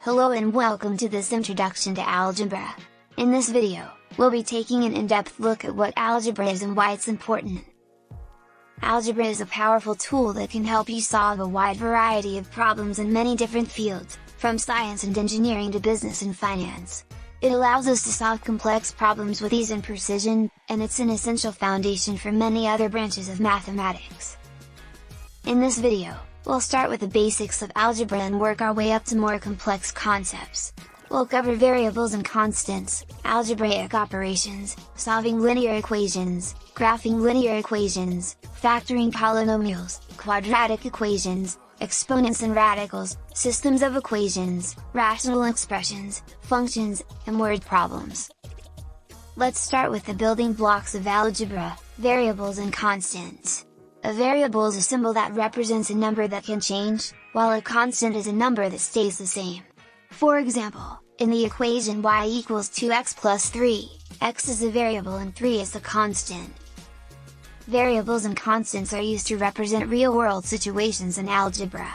Hello and welcome to this introduction to algebra. In this video, we'll be taking an in-depth look at what algebra is and why it's important. Algebra is a powerful tool that can help you solve a wide variety of problems in many different fields, from science and engineering to business and finance. It allows us to solve complex problems with ease and precision, and it's an essential foundation for many other branches of mathematics. In this video, we'll start with the basics of algebra and work our way up to more complex concepts. We'll cover variables and constants, algebraic operations, solving linear equations, graphing linear equations, factoring polynomials, quadratic equations, exponents and radicals, systems of equations, rational expressions, functions, and word problems. Let's start with the building blocks of algebra, variables and constants. A variable is a symbol that represents a number that can change, while a constant is a number that stays the same. For example, in the equation y equals 2x plus 3, x is a variable and 3 is the constant. Variables and constants are used to represent real-world situations in algebra.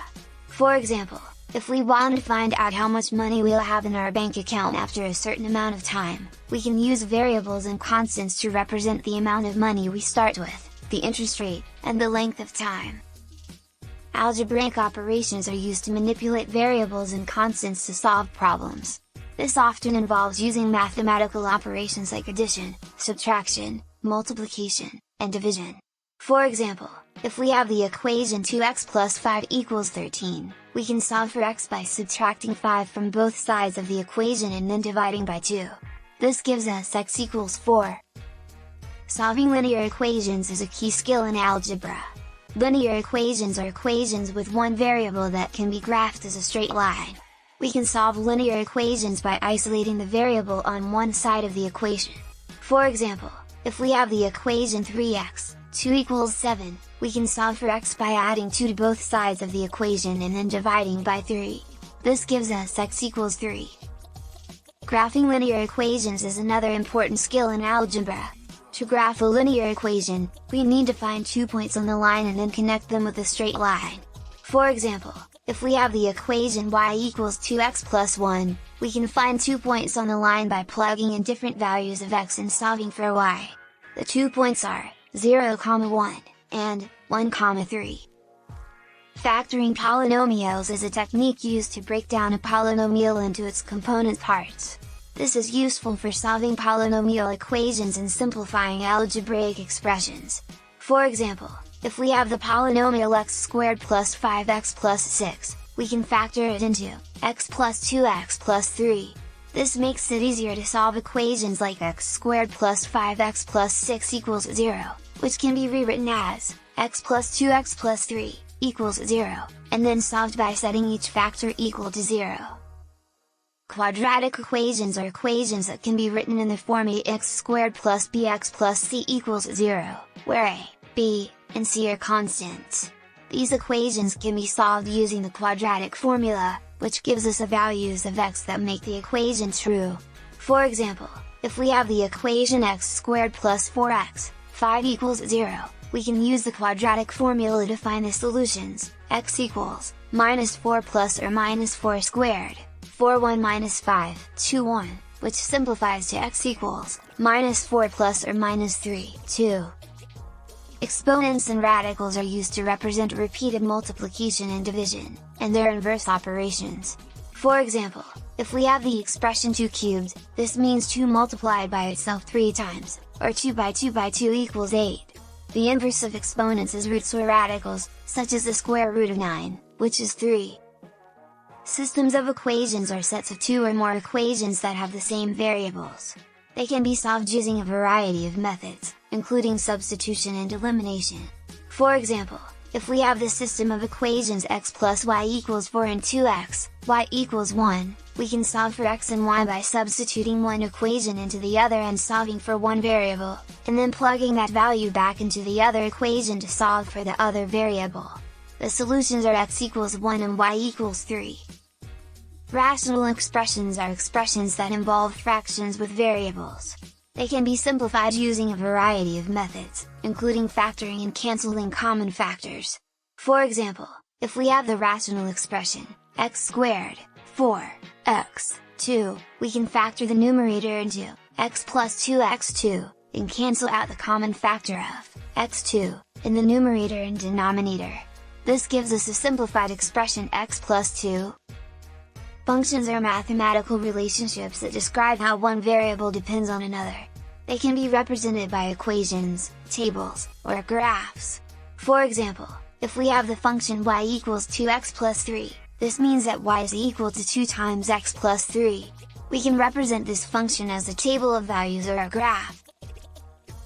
For example, if we want to find out how much money we'll have in our bank account after a certain amount of time, we can use variables and constants to represent the amount of money we start with, the interest rate, and the length of time. Algebraic operations are used to manipulate variables and constants to solve problems. This often involves using mathematical operations like addition, subtraction, multiplication, and division. For example, if we have the equation 2x plus 5 equals 13, we can solve for x by subtracting 5 from both sides of the equation and then dividing by 2. This gives us x equals 4. Solving linear equations is a key skill in algebra. Linear equations are equations with one variable that can be graphed as a straight line. We can solve linear equations by isolating the variable on one side of the equation. For example, if we have the equation 3x, 2 equals 7, we can solve for x by adding 2 to both sides of the equation and then dividing by 3. This gives us x equals 3. Graphing linear equations is another important skill in algebra. To graph a linear equation, we need to find 2 points on the line and then connect them with a straight line. For example, if we have the equation y equals 2x plus 1, we can find 2 points on the line by plugging in different values of x and solving for y. The 2 points are 0, 1, and 1, 3. Factoring polynomials is a technique used to break down a polynomial into its component parts. This is useful for solving polynomial equations and simplifying algebraic expressions. For example, if we have the polynomial x squared plus 5x plus 6, we can factor it into x plus 2x plus 3. This makes it easier to solve equations like x squared plus 5x plus 6 equals 0, which can be rewritten as x plus 2x plus 3 equals 0, and then solved by setting each factor equal to 0. Quadratic equations are equations that can be written in the form ax squared plus bx plus c equals 0, where a, b, and c are constants. These equations can be solved using the quadratic formula, which gives us the values of x that make the equation true. For example, if we have the equation x squared plus 4x, 5 equals 0, we can use the quadratic formula to find the solutions, x equals, minus 4 plus or minus 4 squared, 4 1 minus 5, 2 1, which simplifies to x equals, minus 4 plus or minus 3, 2. Exponents and radicals are used to represent repeated multiplication and division, and their inverse operations. For example, if we have the expression 2 cubed, this means 2 multiplied by itself 3 times, or 2 by 2 by 2 equals 8. The inverse of exponents is roots or radicals, such as the square root of 9, which is 3. Systems of equations are sets of 2 or more equations that have the same variables. They can be solved using a variety of methods, including substitution and elimination. For example, if we have the system of equations x plus y equals 4 and 2x, y equals 1, we can solve for x and y by substituting one equation into the other and solving for one variable, and then plugging that value back into the other equation to solve for the other variable. The solutions are x equals 1 and y equals 3. Rational expressions are expressions that involve fractions with variables. They can be simplified using a variety of methods, including factoring and canceling common factors. For example, if we have the rational expression, x squared, 4, x, 2, we can factor the numerator into x plus 2x2, and cancel out the common factor of x2, in the numerator and denominator. This gives us a simplified expression x plus 2. Functions are mathematical relationships that describe how one variable depends on another. They can be represented by equations, tables, or graphs. For example, if we have the function y equals 2x plus 3, this means that y is equal to 2 times x plus 3. We can represent this function as a table of values or a graph.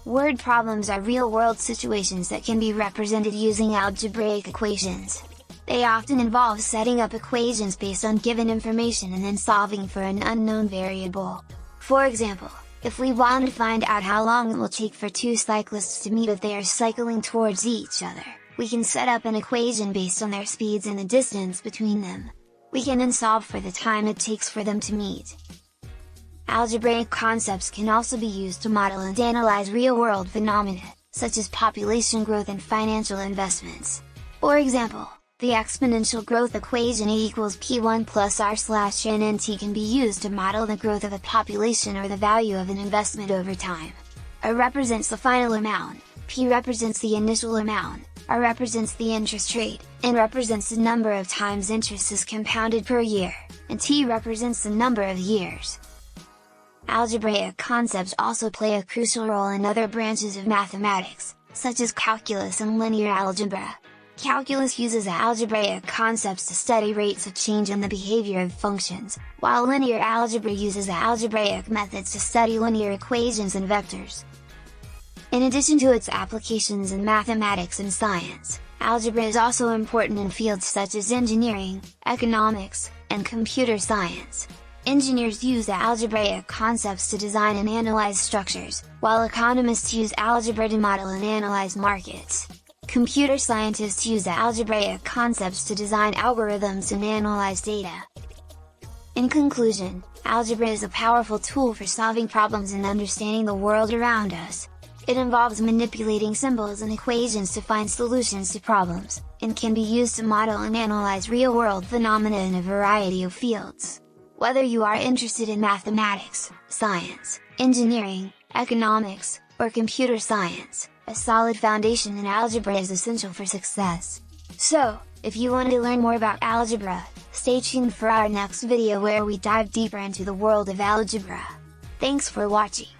Word problems are real-world situations that can be represented using algebraic equations. They often involve setting up equations based on given information and then solving for an unknown variable. For example, if we want to find out how long it will take for two cyclists to meet if they are cycling towards each other, we can set up an equation based on their speeds and the distance between them. We can then solve for the time it takes for them to meet. Algebraic concepts can also be used to model and analyze real-world phenomena, such as population growth and financial investments. For example, the exponential growth equation A equals P1 plus R/NNT can be used to model the growth of a population or the value of an investment over time. A represents the final amount, P represents the initial amount, R represents the interest rate, N represents the number of times interest is compounded per year, and T represents the number of years. Algebraic concepts also play a crucial role in other branches of mathematics, such as calculus and linear algebra. Calculus uses algebraic concepts to study rates of change in the behavior of functions, while linear algebra uses algebraic methods to study linear equations and vectors. In addition to its applications in mathematics and science, algebra is also important in fields such as engineering, economics, and computer science. Engineers use algebraic concepts to design and analyze structures, while economists use algebra to model and analyze markets. Computer scientists use algebraic concepts to design algorithms and analyze data. In conclusion, algebra is a powerful tool for solving problems and understanding the world around us. It involves manipulating symbols and equations to find solutions to problems, and can be used to model and analyze real-world phenomena in a variety of fields. Whether you are interested in mathematics, science, engineering, economics, or computer science, a solid foundation in algebra is essential for success. So, if you want to learn more about algebra, stay tuned for our next video where we dive deeper into the world of algebra. Thanks for watching.